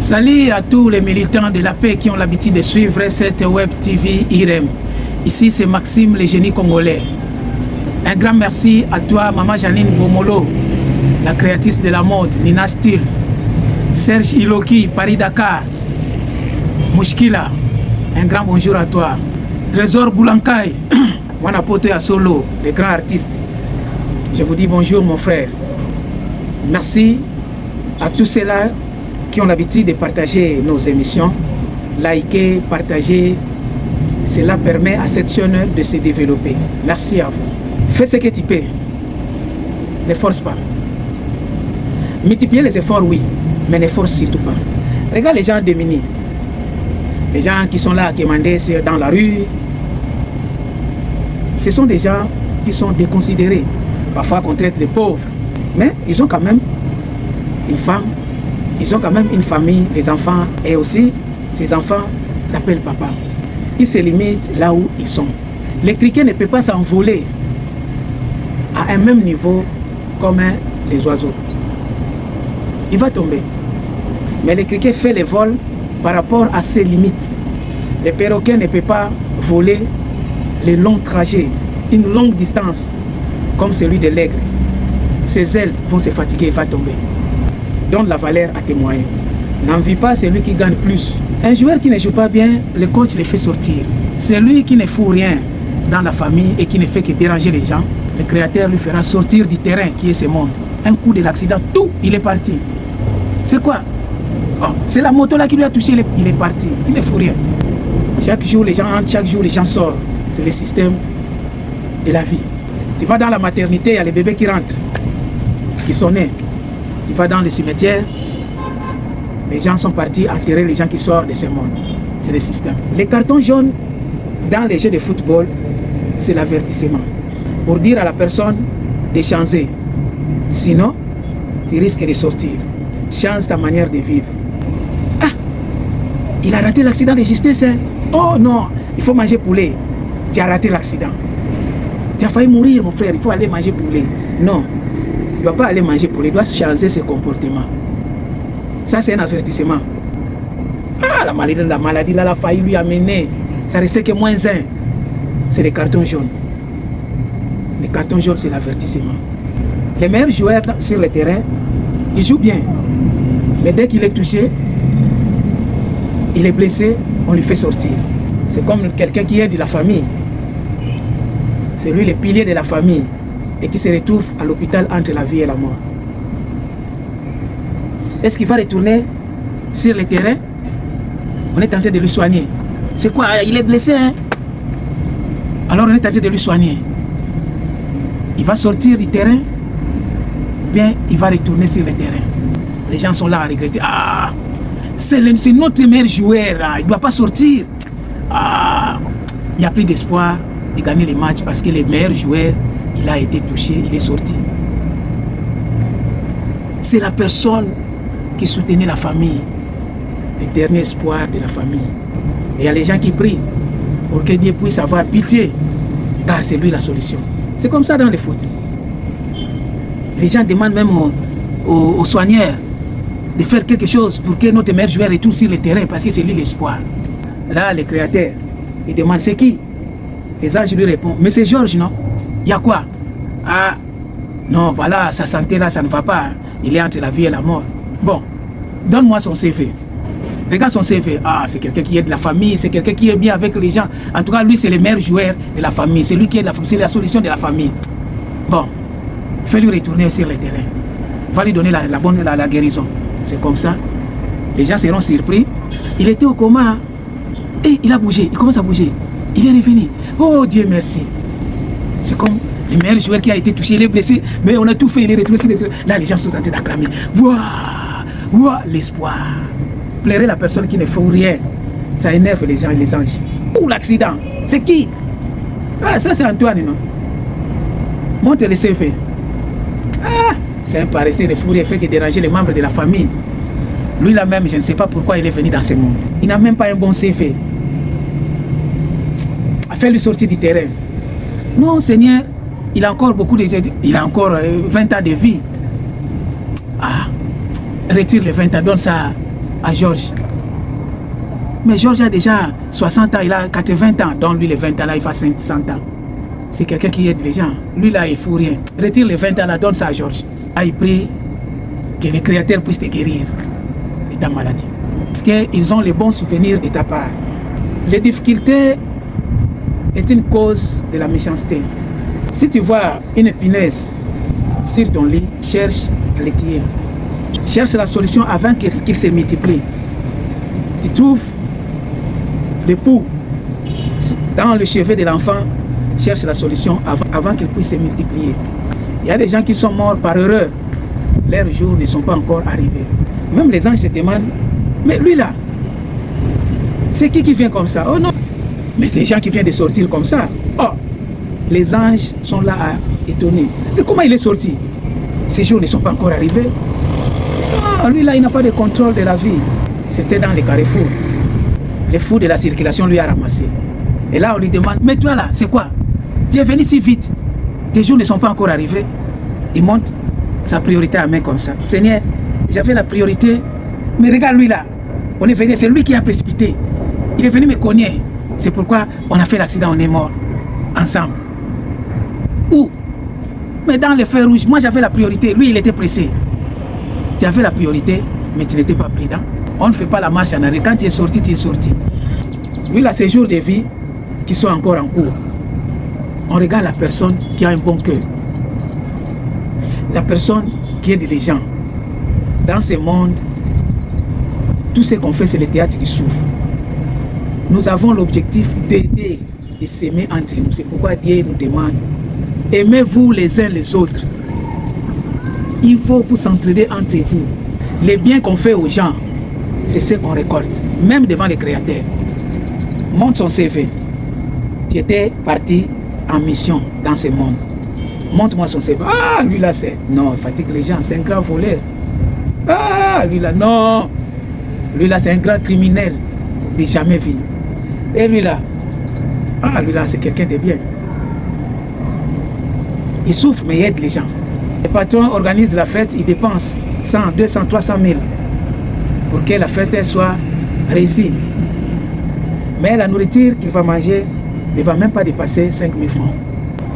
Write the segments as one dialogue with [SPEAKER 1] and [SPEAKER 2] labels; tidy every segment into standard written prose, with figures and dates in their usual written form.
[SPEAKER 1] Salut à tous les militants de la paix qui ont l'habitude de suivre cette web TV IREM. Ici c'est Maxime, le génie congolais. Un grand merci à toi, Maman Janine Bomolo, la créatrice de la mode, Nina Style, Serge Iloki, Paris-Dakar, Mouchkila, un grand bonjour à toi. Trésor Boulankay, Wanapoto Solo, les grands artistes. Je vous dis bonjour mon frère. Merci à tous ceux-là qui ont l'habitude de partager nos émissions, liker, partager. Cela permet à cette chaîne de se développer. Merci à vous. Fais ce que tu peux. Ne force pas. Multiplier les efforts, oui, mais ne force surtout pas. Regarde les gens démunis. Les gens qui sont là à quémander dans la rue. Ce sont des gens qui sont déconsidérés. Parfois qu'on traite de pauvres. Mais ils ont quand même une femme. Ils ont quand même une famille, des enfants. Et aussi, ces enfants l'appellent papa. Ils se limitent là où ils sont. Le criquet ne peut pas s'envoler à un même niveau comme les oiseaux. Il va tomber. Mais le criquet fait les vols par rapport à ses limites. Le perroquet ne peut pas voler les longs trajets, une longue distance, comme celui de l'aigle. Ses ailes vont se fatiguer et va tomber. Donne la valeur à tes moyens. N'envie pas celui qui gagne plus. Un joueur qui ne joue pas bien, le coach le fait sortir. Celui qui ne fout rien dans la famille et qui ne fait que déranger les gens, le créateur lui fera sortir du terrain qui est ce monde. Un coup de l'accident, tout, il est parti. C'est quoi? Oh, c'est la moto là qui lui a touché, il est parti. Il ne fout rien. Chaque jour, les gens entrent, chaque jour, les gens sortent. C'est le système de la vie. Tu vas dans la maternité, il y a les bébés qui rentrent, qui sont nés. Tu vas dans le cimetière, les gens sont partis enterrer les gens qui sortent de ce monde. C'est le système. Les cartons jaunes dans les jeux de football, c'est l'avertissement. Pour dire à la personne de changer. Sinon, tu risques de sortir. Change ta manière de vivre. Ah, il a raté l'accident de justesse. Hein? Oh non, il faut manger poulet. Tu as raté l'accident. Tu as failli mourir, mon frère. Il faut aller manger poulet. Non, il ne doit pas aller manger poulet. Il doit changer ses comportements. Ça, c'est un avertissement. Ah, la maladie, là, la failli lui amener. Ça restait que -1. C'est les cartons jaunes. Les cartons jaunes, c'est l'avertissement. Les meilleurs joueurs sur le terrain, ils jouent bien. Mais dès qu'il est touché, il est blessé, on lui fait sortir. C'est comme quelqu'un qui est de la famille. C'est lui le pilier de la famille et qui se retrouve à l'hôpital entre la vie et la mort. Est-ce qu'il va retourner sur le terrain? On est en train de lui soigner. C'est quoi? Il est blessé, hein? Alors on est en train de lui soigner. Il va sortir du terrain, ou bien il va retourner sur le terrain. Les gens sont là à regretter. Ah, c'est notre meilleur joueur. Il ne doit pas sortir. Ah, il n'y a plus d'espoir de gagner les matchs parce que le meilleur joueur, il a été touché, il est sorti. C'est la personne qui soutenait la famille, le dernier espoir de la famille. Et il y a les gens qui prient pour que Dieu puisse avoir pitié, car c'est lui la solution. C'est comme ça dans le foot. Les gens demandent même aux soigneurs de faire quelque chose pour que notre meilleur joueur retourne sur le terrain, parce que c'est lui l'espoir. Là, le créateur, il demande c'est qui? Les anges lui répondent, mais c'est Georges, non? Il y a quoi? Ah, non, voilà, sa santé là, ça ne va pas. Il est entre la vie et la mort. Bon, donne-moi son CV. Regarde son CV. Ah, c'est quelqu'un qui est de la famille, c'est quelqu'un qui est bien avec les gens. En tout cas, lui, c'est le meilleur joueur de la famille. C'est lui qui est de la famille, c'est la solution de la famille. Bon, fais-lui retourner sur le terrain. Va lui donner la guérison. C'est comme ça. Les gens seront surpris. Il était au coma. Et il a bougé, il commence à bouger. Il est revenu. Oh Dieu merci. C'est comme le meilleur joueur qui a été touché, il est blessé, mais on a tout fait, il est retourné sur le terrain. Là, les gens sont en train d'acclamer. Ouah, l'espoir. Plairer la personne qui ne fait rien. Ça énerve les gens et les anges. Ou l'accident. C'est qui? Ah, ça c'est Antoine, non? Montre le CV. Ah, c'est un paresseux de fou, il fait que déranger les membres de la famille. Lui là même, je ne sais pas pourquoi il est venu dans ce monde. Il n'a même pas un bon CV. Fais-lui sortir du terrain. Non, Seigneur, il a encore beaucoup de... Il a encore 20 ans de vie. Ah, retire les 20 ans, donne ça à Georges. Mais Georges a déjà 60 ans, il a 80 ans. Donc lui, les 20 ans là, il fait 100 ans. C'est quelqu'un qui aide les gens. Lui là, il ne faut rien. Retire les 20 ans là, donne ça à Georges. Ah, il prie que le Créateur puisse te guérir de ta maladie. Parce qu'ils ont les bons souvenirs de ta part. Les difficultés est une cause de la méchanceté. Si tu vois une épineuse sur ton lit, cherche à l'étirer. Cherche la solution avant qu'il se multiplie. Tu trouves le pouls dans le cheveu de l'enfant, cherche la solution avant qu'il puisse se multiplier. Il y a des gens qui sont morts par erreur. Leurs jours ne sont pas encore arrivés. Même les anges se demandent, mais lui là, c'est qui vient comme ça? Oh non, mais c'est les gens qui viennent de sortir comme ça. Oh, les anges sont là à étonner. Mais comment il est sorti? Ces jours ne sont pas encore arrivés. Ah, lui là, il n'a pas de contrôle de la vie. C'était dans les carrefours. Le fou de la circulation lui a ramassé. Et là, on lui demande, mais toi là, c'est quoi? Tu es venu si vite. Tes jours ne sont pas encore arrivés. Il monte sa priorité à main comme ça. Seigneur, j'avais la priorité. Mais regarde lui là. On est venu, c'est lui qui a précipité. Il est venu me cogner. C'est pourquoi on a fait l'accident, on est mort. Ensemble. Où? Mais dans les feux rouges, moi j'avais la priorité. Lui, il était pressé. Tu avais la priorité, mais tu n'étais pas prudent. On ne fait pas la marche en arrière. Quand tu es sorti, tu es sorti. Lui, là, ces jours de vie qui sont encore en cours. On regarde la personne qui a un bon cœur. La personne qui aide les gens. Dans ce monde, tout ce qu'on fait, c'est le théâtre du souffle. Nous avons l'objectif d'aider, de s'aimer entre nous. C'est pourquoi Dieu nous demande, aimez-vous les uns les autres. Il faut vous entraider entre vous. Les biens qu'on fait aux gens, c'est ce qu'on récolte, même devant les créateurs. Montre son CV. Tu étais parti en mission dans ce monde. Montre-moi son CV. Ah, lui là, c'est... Non, il fatigue les gens, c'est un grand voleur. Ah, lui là, non. Lui là, c'est un grand criminel de jamais vu. Et lui là, ah, lui là, c'est quelqu'un de bien. Il souffre, mais il aide les gens. Les patrons organisent la fête, ils dépensent 100, 200, 300 000 pour que la fête soit réussie. Mais la nourriture qu'il va manger ne va même pas dépasser 5 000 francs.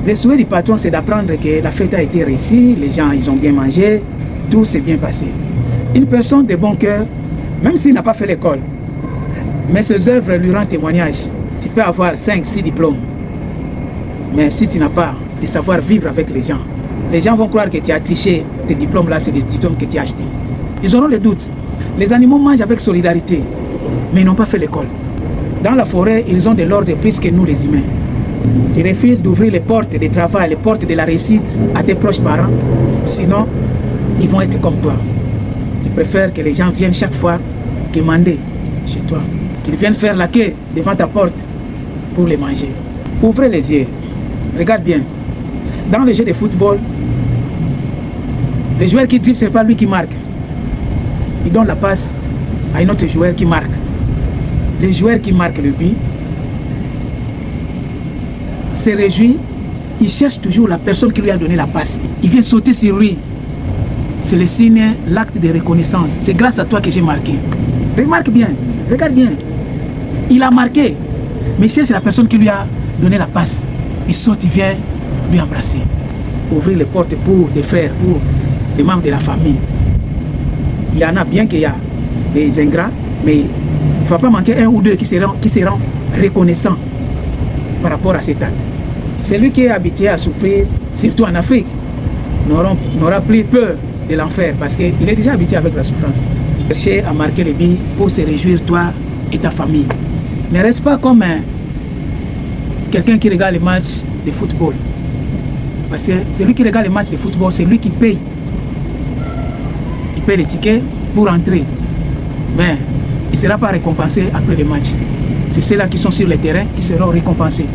[SPEAKER 1] Le souhait du patron, c'est d'apprendre que la fête a été réussie, les gens ils ont bien mangé, tout s'est bien passé. Une personne de bon cœur, même s'il n'a pas fait l'école, mais ses œuvres lui rendent témoignage. Tu peux avoir 5, 6 diplômes, mais si tu n'as pas de savoir vivre avec les gens vont croire que tu as triché. Tes diplômes là, c'est des diplômes que tu as achetés. Ils auront le doute. Les animaux mangent avec solidarité, mais ils n'ont pas fait l'école. Dans la forêt, ils ont de l'ordre plus que nous les humains. Tu refuses d'ouvrir les portes du travail, les portes de la réussite à tes proches parents, sinon ils vont être comme toi. Tu préfères que les gens viennent chaque fois demander chez toi, qu'ils viennent faire la queue devant ta porte pour les manger. Ouvrez les yeux, regarde bien. Dans le jeu de football, le joueur qui dribble, ce n'est pas lui qui marque. Il donne la passe à un autre joueur qui marque. Le joueur qui marque le but se réjouit, il cherche toujours la personne qui lui a donné la passe. Il vient sauter sur lui. C'est le signe, l'acte de reconnaissance. C'est grâce à toi que j'ai marqué. Remarque bien, regarde bien. Il a marqué, mais il cherche la personne qui lui a donné la passe. Il saute, il vient lui embrasser. Ouvrir les portes pour des frères, pour les membres de la famille. Il y en a bien qu'il y a des ingrats, mais il ne va pas manquer un ou deux qui seront reconnaissants par rapport à cet acte. Celui qui est habitué à souffrir, surtout en Afrique, n'aura plus peur de l'enfer parce qu'il est déjà habitué avec la souffrance. Cherchez à marquer les billes pour se réjouir, toi et ta famille. Ne reste pas comme quelqu'un qui regarde les matchs de football. Parce que celui qui regarde les matchs de football, c'est lui qui paye. Il paye les tickets pour entrer. Mais il ne sera pas récompensé après le match. C'est ceux-là qui sont sur le terrain qui seront récompensés.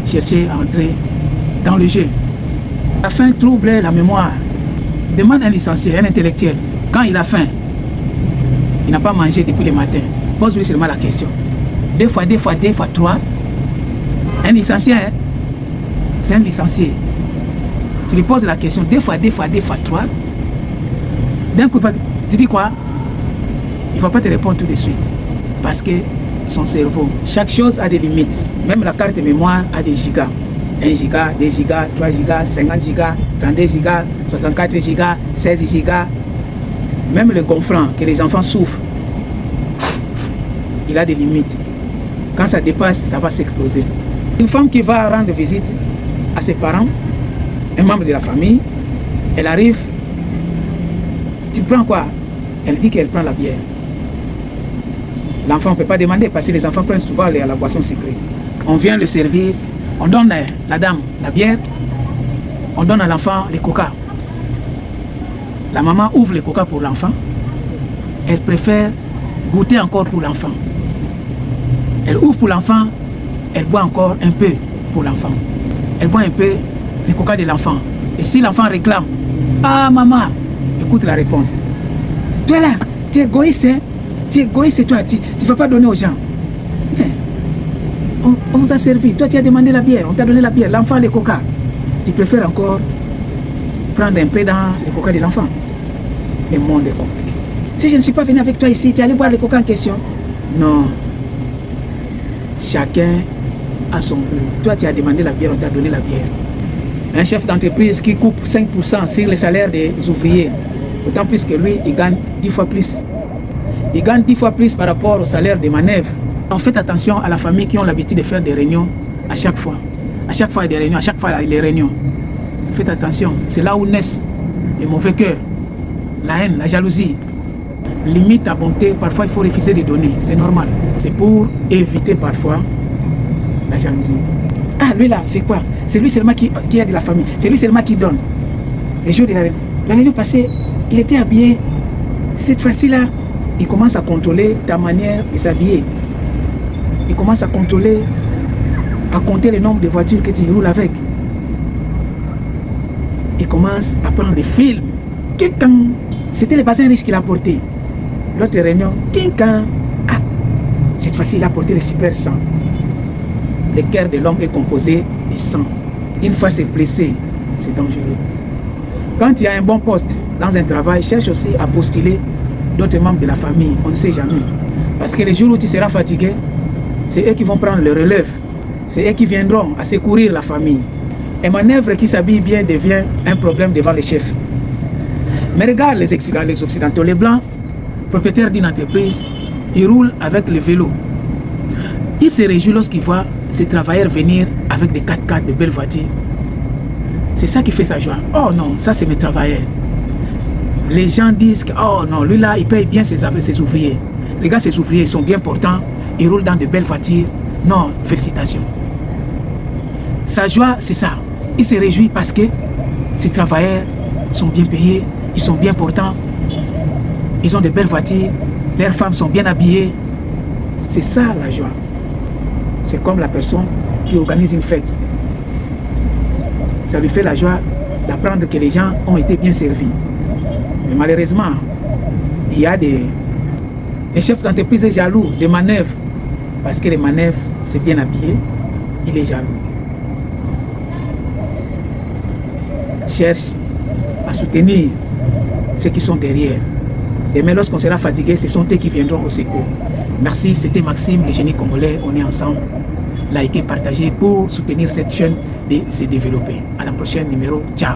[SPEAKER 1] Cherchez à entrer dans le jeu. La faim trouble la mémoire. Demande un licencié, un intellectuel. Quand il a faim, il n'a pas mangé depuis le matin. Pose-lui seulement la question. 2 fois 2 fois 2 fois 3. Un licencié, hein? C'est un licencié. Tu lui poses la question 2 fois 2 fois 2 fois 3. D'un coup, tu dis quoi? il ne va pas te répondre tout de suite. Parce que son cerveau, chaque chose a des limites. Même la carte mémoire a des gigas. 1 giga, 2 gigas, 3 gigas, 50 gigas, 32 gigas, 64 gigas, 16 gigas. Même le gonflant que les enfants souffrent, il a des limites. Quand ça dépasse, ça va s'exploser. Une femme qui va rendre visite à ses parents, un membre de la famille, elle arrive, tu prends quoi? Elle dit qu'elle prend la bière. L'enfant ne peut pas demander parce que les enfants prennent souvent la boisson sucrée. On vient le servir, on donne à la dame la bière, on donne à l'enfant les coca. La maman ouvre les coca pour l'enfant, elle préfère goûter encore pour l'enfant. Elle ouvre pour l'enfant, elle boit encore un peu pour l'enfant. Elle boit un peu les coca de l'enfant. Et si l'enfant réclame, ah maman, écoute la réponse. Toi là, tu es égoïste, hein? Tu es égoïste, toi, tu ne vas pas donner aux gens. Mais on vous a servi, toi tu as demandé la bière, on t'a donné la bière, l'enfant les coca. Tu préfères encore prendre un peu dans les coca de l'enfant. Le monde est compliqué. Si je ne suis pas venu avec toi ici, tu es allé boire les coca en question. Non. Chacun a son goût. Toi tu as demandé la bière, on t'a donné la bière. Un chef d'entreprise qui coupe 5% sur le salaire des ouvriers, d'autant plus que lui, il gagne 10 fois plus. Il gagne 10 fois plus par rapport au salaire des manœuvres. On fait attention à la famille qui ont l'habitude de faire des réunions à chaque fois. À chaque fois, il y a des réunions, à chaque fois, il y a des réunions. Faites attention, c'est là où naissent les mauvais cœurs, la haine, la jalousie. Limite ta bonté, parfois il faut refuser de donner, c'est normal. C'est pour éviter parfois la jalousie. Ah, lui là, c'est quoi? C'est lui seulement qui a de la famille, c'est lui seulement qui donne. Les jours de la réunion passée, il était habillé. Cette fois-ci là, il commence à contrôler ta manière de s'habiller. Il commence à contrôler, à compter le nombre de voitures que tu roules avec. Il commence à prendre des films. C'était le bassin riche qu'il a porté. L'autre réunion, ah, cette fois-ci, il a porté le super sang. Le cœur de l'homme est composé du sang. Une fois c'est blessé, c'est dangereux. Quand il y a un bon poste dans un travail, cherche aussi à postuler d'autres membres de la famille. On ne sait jamais. Parce que les jours où tu seras fatigué, c'est eux qui vont prendre le relève. C'est eux qui viendront à secourir la famille. Un manœuvre qui s'habille bien devient un problème devant les chefs. Mais regarde les Occidentaux, les Blancs, propriétaires d'une entreprise, ils roulent avec le vélo. Ils se réjouissent lorsqu'ils voient ces travailleurs venir avec des 4x4, de belles voitures. C'est ça qui fait sa joie. Oh non, ça c'est mes travailleurs. Les gens disent que, oh non, lui là, il paye bien ses ouvriers. Regarde, ces ouvriers, ils sont bien portants, ils roulent dans de belles voitures. Non, félicitations. Sa joie, c'est ça. Il se réjouit parce que ces travailleurs sont bien payés, ils sont bien portants, ils ont de belles voitures, leurs femmes sont bien habillées. C'est ça la joie. C'est comme la personne qui organise une fête. Ça lui fait la joie d'apprendre que les gens ont été bien servis. Mais malheureusement, il y a des chefs d'entreprise jaloux des manœuvres. Parce que les manœuvres, c'est bien habillé, il est jaloux. Cherche à soutenir ceux qui sont derrière. Demain, lorsqu'on sera fatigué, ce sont eux qui viendront au secours. Merci, c'était Maxime, le génie congolais. On est ensemble. Likez, partagez pour soutenir cette chaîne de se développer. À la prochaine numéro. Ciao.